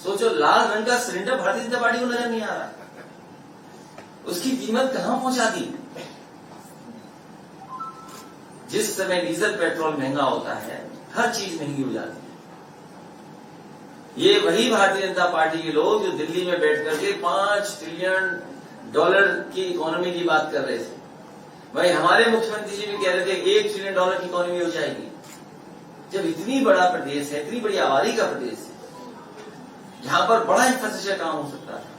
सोचो, लाल रंग का सिलेंडर भारतीय जनता पार्टी को नजर नहीं आ रहा, उसकी कीमत कहां पहुंचा दी। जिस समय डीजल पेट्रोल महंगा होता है, हर चीज महंगी हो जाती है। ये वही भारतीय जनता पार्टी के लोग जो दिल्ली में बैठ करके $5 ट्रिलियन की इकोनॉमी की बात कर रहे थे, भाई हमारे मुख्यमंत्री जी भी कह रहे थे $1 ट्रिलियन की इकोनॉमी हो जाएगी। जब इतनी बड़ा प्रदेश है, इतनी बड़ी आबादी का प्रदेश है, जहां पर बड़ा इंफ्रास्ट्रक्चर काम हो सकता था,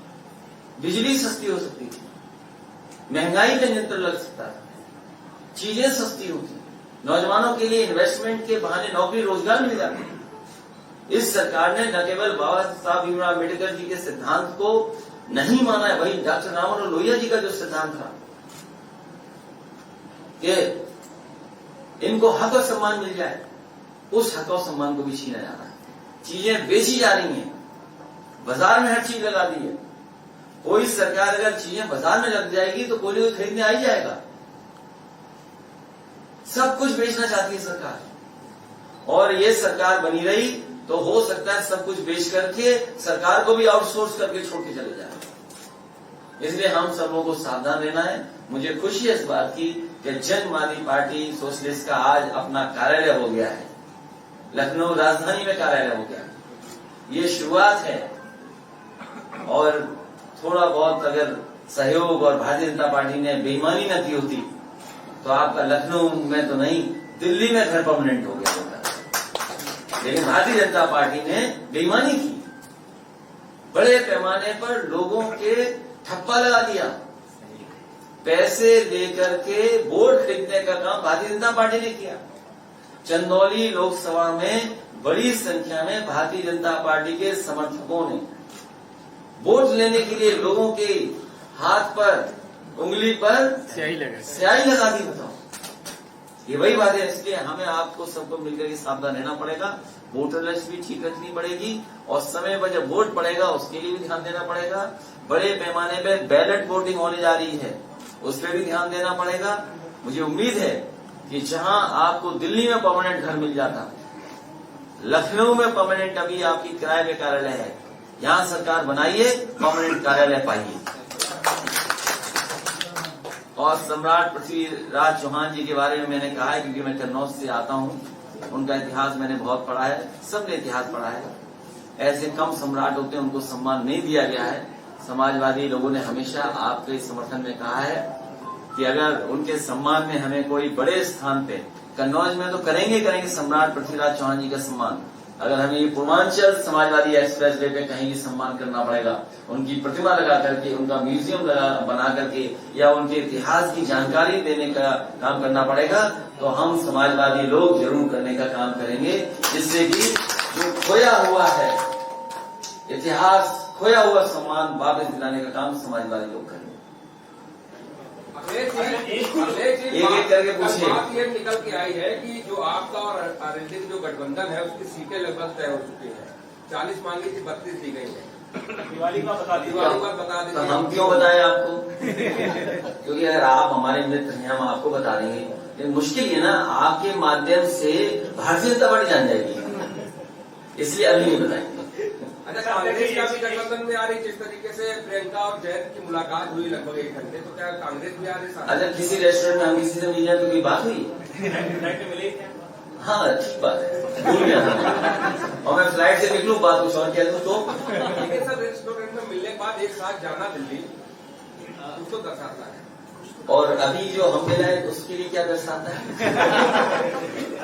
बिजली सस्ती हो सकती थी, महंगाई पे नियंत्रण लग सकता था, चीजें सस्ती होती, नौजवानों के लिए इन्वेस्टमेंट के बहाने नौकरी रोजगार मिल जाते। इस सरकार ने न केवल बाबा साहब भीमराव अम्बेडकर जी के सिद्धांत को नहीं माना है, वही डॉक्टर राममनोहर लोहिया जी का जो सिद्धांत था कि इनको हक और सम्मान मिल जाए, उस हक और सम्मान को भी छीना जा रहा है। चीजें बेची जा रही हैं, बाजार में हर चीज लगा दी है। कोई सरकार अगर चीजें बाजार में लग जाएगी तो कोई कोई खरीदने आ ही जाएगा। सब कुछ बेचना चाहती है सरकार, और ये सरकार बनी रही तो हो सकता है सब कुछ बेच करके सरकार को भी आउटसोर्स करके छोड़ के चले जाए। इसलिए हम सब लोगों को सावधान रहना है। मुझे खुशी है इस बात की कि जनवादी पार्टी सोशलिस्ट का आज अपना कार्यालय हो गया है, लखनऊ राजधानी में कार्यालय हो गया। ये शुरुआत है, और थोड़ा बहुत अगर सहयोग और भारतीय जनता पार्टी ने बेईमानी न की होती तो आपका लखनऊ में तो नहीं, दिल्ली में घर परमानेंट हो गया होता। लेकिन भारतीय जनता पार्टी ने बेईमानी की, बड़े पैमाने पर लोगों के ठप्पा लगा दिया, पैसे लेकर के वोट खरीदने का काम भारतीय जनता पार्टी ने किया। चंदौली लोकसभा में बड़ी संख्या में भारतीय जनता पार्टी के समर्थकों ने वोट लेने के लिए लोगों के हाथ पर, उंगली पर स्याही लगा दी। बताओ, ये वही बात है। इसलिए हमें आपको सबको मिलकर के सावधान रहना पड़ेगा, वोटर लिस्ट भी ठीक रखनी पड़ेगी, और समय पर जब वोट पड़ेगा उसके लिए भी ध्यान देना पड़ेगा। बड़े पैमाने पर बैलेट वोटिंग होने जा रही है, उस पर भी ध्यान देना पड़ेगा। मुझे उम्मीद है कि जहां आपको दिल्ली में परमानेंट घर मिल जाता, लखनऊ में परमानेंट अभी आपकी किराए में कार्यालय है, यहां सरकार बनाइए, परमानेंट कार्यालय पाइए। और सम्राट पृथ्वीराज चौहान जी के बारे में मैंने कहा है, क्योंकि मैं कन्नौज से आता हूं, उनका इतिहास मैंने बहुत पढ़ा है, सबने इतिहास पढ़ा है। ऐसे कम सम्राट होते हैं, उनको सम्मान नहीं दिया गया है। समाजवादी लोगों ने हमेशा आपके समर्थन में कहा है कि अगर उनके सम्मान में हमें कोई बड़े स्थान पे, कन्नौज में तो करेंगे सम्राट पृथ्वीराज चौहान जी का सम्मान। अगर हमें ये पूर्वांचल समाजवादी एक्सप्रेस वे पे कहीं भी सम्मान करना पड़ेगा, उनकी प्रतिमा लगा करके, उनका म्यूजियम बना करके, या उनके इतिहास की जानकारी देने का काम करना पड़ेगा, तो हम समाजवादी लोग जरूर करने का काम करेंगे, जिससे कि जो खोया हुआ है इतिहास, खोया हुआ सम्मान वापस दिलाने का काम समाजवादी लोग करेंगे। एक एक करके पूछिए। बात ये निकल के आई है कि जो आपका और आरएलडी की जो गठबंधन है उसकी सीटें लगभग तय हो चुकी है। 40 मांगी थी, 32 दी गई है। दिवाली का बता दीजिए। तो हम क्यों बताएं आपको? क्योंकि अगर आप हमारे मित्र हैं, हम आपको बता देंगे, लेकिन मुश्किल है ना, आपके माध्यम से भारतीय जनता पार्टी जान जाएगी, इसलिए अभी नहीं बताएंगे। अच्छा, कांग्रेस का भी गठबंधन में आ रही, जिस तरीके से प्रियंका और जयंत की मुलाकात हुई लगभग 1 घंटे, तो क्या कांग्रेस भी आ रही? अच्छा, किसी रेस्टोरेंट में हम किसी से मिल जाए तो कोई बात हुई? हाँ, ठीक बात है, भूल गया था। और मैं फ्लाइट से निकलूं, बात कुछ और किया तो लेकिन सर, रेस्टोरेंट में मिलने के बाद एक साथ जाना दिल्ली उसको दर्शाता है, और अभी जो हम मिला है उसके लिए क्या दर्शाता है?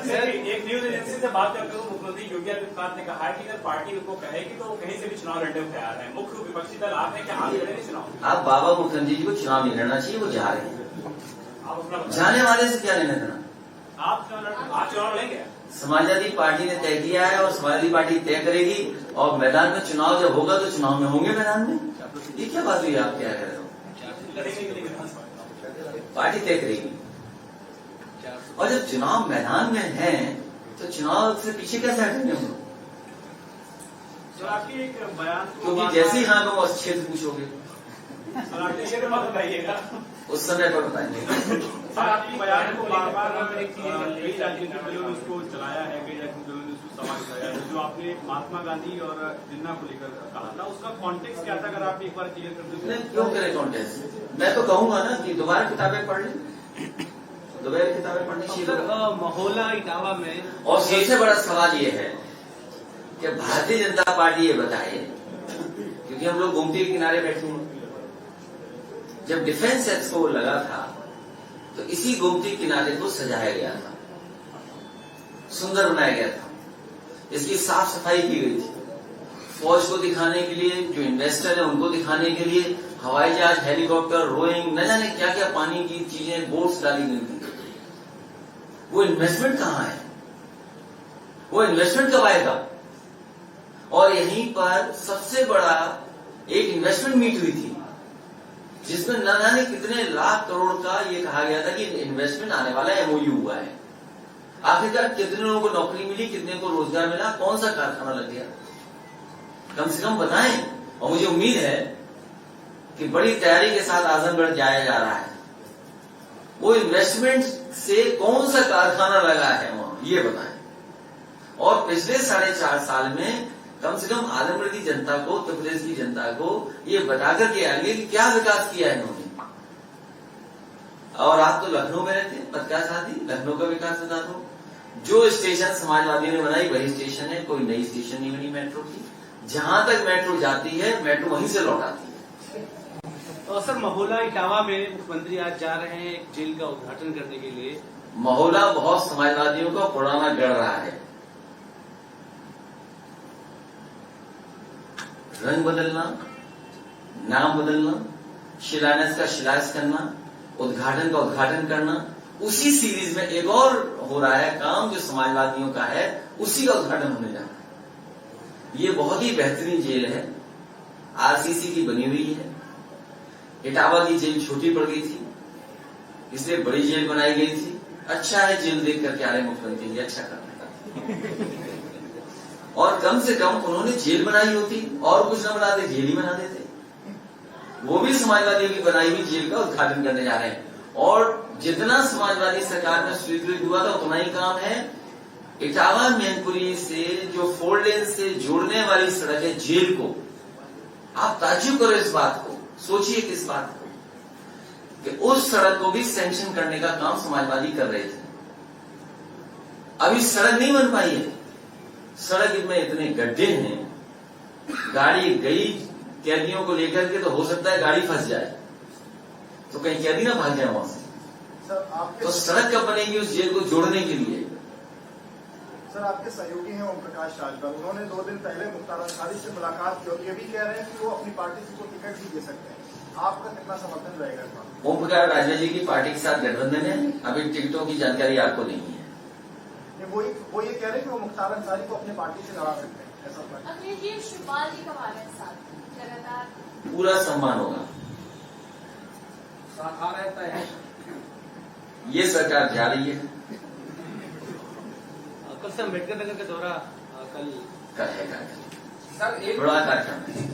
सर, एक न्यूज एजेंसी से बात करते हुए मुख्यमंत्री योगी आदित्यनाथ ने कहा है कि अगर पार्टी उनको कहेगी तो वो कहीं से भी चुनाव लड़ने को तैयार है। मुख्य विपक्षी दल आप है कि आप लड़ेंगे चुनाव? आप बाबा मुखर्जी जी को चुनाव नहीं लड़ना चाहिए, वो जा रहे हैं, आप अपना जाने वाले से क्या लेना देना? आप चुनाव लड़ेंगे? समाजवादी पार्टी ने तय किया है, और समाजवादी पार्टी तय करेगी, और मैदान में चुनाव जब होगा तो चुनाव में होंगे मैदान में। ये क्या बात हुई? आप क्या कह रहे हो? पार्टी तय करेगी, और जब चुनाव मैदान में है तो चुनाव से पीछे कैसे हटेंगे हम लोग? आपकी एक बयान, क्योंकि जैसे ही हाँ को क्षेत्र पूछोगे बताइएगा, उस समय पर बताएंगे। आपकी बयान को बार बार कई राजनीतिक दलों ने उसको चलाया है, कई राजनीतिक दलों ने उसको सवाल उठाया है, जो आपने महात्मा गांधी और जिन्ना को लेकर कहा था, उसका कॉन्टेक्स्ट क्या था? अगर आप एक बार क्लियर कर दें। नहीं, क्यों करे कॉन्टेस्ट? मैं तो कहूंगा ना कि दोबारा किताबें पढ़ लें, दोबारा किताबें पढ़नी चाहिए। महोला इटावा में और सबसे बड़ा सवाल ये है कि भारतीय जनता पार्टी ये बताए, क्योंकि हम लोग गोमती के किनारे बैठे हैं, जब डिफेंस एक्सपो लगा था तो इसी गोमती किनारे को सजाया गया था, सुंदर बनाया गया था, इसकी साफ सफाई की गई थी, फौज को दिखाने के लिए, जो इन्वेस्टर है उनको दिखाने के लिए हवाई जहाज, हेलीकॉप्टर, रोइंग, न जाने क्या क्या पानी की चीजें, बोट्स डाली गई थी। वो इन्वेस्टमेंट कहाँ है? वो इन्वेस्टमेंट कब आएगा? और यहीं पर सबसे बड़ा एक इन्वेस्टमेंट मीट हुई थी, जिसमें न जाने कितने लाख करोड़ का ये कहा गया था कि इन्वेस्टमेंट आने वाला है, एमओयू हुआ है। आखिरकार कितने लोगों को नौकरी मिली, कितने को रोजगार मिला, कौन सा कारखाना लग गया? कम से कम बताएं। और मुझे उम्मीद है कि बड़ी तैयारी के साथ आजमगढ़ जाया जा रहा है, वो इन्वेस्टमेंट से कौन सा कारखाना लगा है वहां, ये बताएं। और पिछले 4.5 साल में कम से कम आजमगढ़ की जनता को, उत्तर प्रदेश की जनता को ये बताकर के आगे कि क्या विकास किया है इन्होंने। और आप तो लखनऊ में रहते हैं, पत्रकार साथी, लखनऊ का विकास बता दो। जो स्टेशन समाजवादियों ने बनाई वही स्टेशन है, कोई नई स्टेशन नहीं बनी मेट्रो की। जहां तक मेट्रो जाती है, मेट्रो वहीं से लौट आती है। तो सर, महोला इटावा में मुख्यमंत्री आज जा रहे हैं एक जेल का उद्घाटन करने के लिए। महोला बहुत समाजवादियों का पुराना गढ़ रहा है। रंग बदलना, नाम बदलना, शिलान्यास का शिलान्यास करना, उद्घाटन का उद्घाटन करना, उसी सीरीज में एक और हो रहा है काम जो समाजवादियों का है, उसी का उद्घाटन होने जा रहा है। ये बहुत ही बेहतरीन जेल है, आरसीसी की बनी हुई है। इटावा की जेल छोटी पड़ गई थी, इसलिए बड़ी जेल बनाई गई थी। अच्छा है, जेल देख करके आ रहे मुख्यमंत्री जी, अच्छा करना। और कम से कम उन्होंने जेल बनाई होती, और कुछ न बनाते, जेल ही बना देते। वो भी समाजवादियों की बनाई हुई जेल का उद्घाटन करने जा रहे हैं। और जितना समाजवादी सरकार में स्वीकृत हुआ था उतना ही काम है। इटावा मैनपुरी से जो 4 लेन से जोड़ने वाली सड़क है जेल को, आप ताज्जुब करो इस बात को, सोचिए किस बात को, कि उस सड़क को भी सैंक्शन करने का काम समाजवादी कर रहे थे। अभी सड़क नहीं बन पाई है, सड़क में इतने गड्ढे हैं, गाड़ी गई कैदियों को लेकर के तो हो सकता है गाड़ी फंस जाए, तो कहीं कैदी ना भाग जाए वहां से। तो सड़क कब बनेगी उस जेल को जोड़ने के लिए? सर, आपके सहयोगी हैं ओम प्रकाश राजभर, उन्होंने 2 दिन पहले मुख्तार अंसारी से मुलाकात की और ये भी कह रहे हैं कि वो अपनी पार्टी से कोई टिकट भी दे सकते हैं। आपका कितना समर्थन रहेगा इस बात? ओम प्रकाश राजभर जी की पार्टी के साथ गठबंधन है, अभी टिकटों की जानकारी आपको नहीं है। वो ये कह रहे हैं कि वो मुख्तार अंसारी को अपनी पार्टी से लड़ा सकते हैं, ऐसा अखिलेश जी, शिवपाल जी कब आ रहे हैं साथ? लगातार पूरा सम्मान होगा, साथ रहता है। ये सरकार जा रही है। कल से अम्बेडकर नगर का दौरा कल कर है सर, एक बड़ा कार्यक्रम है।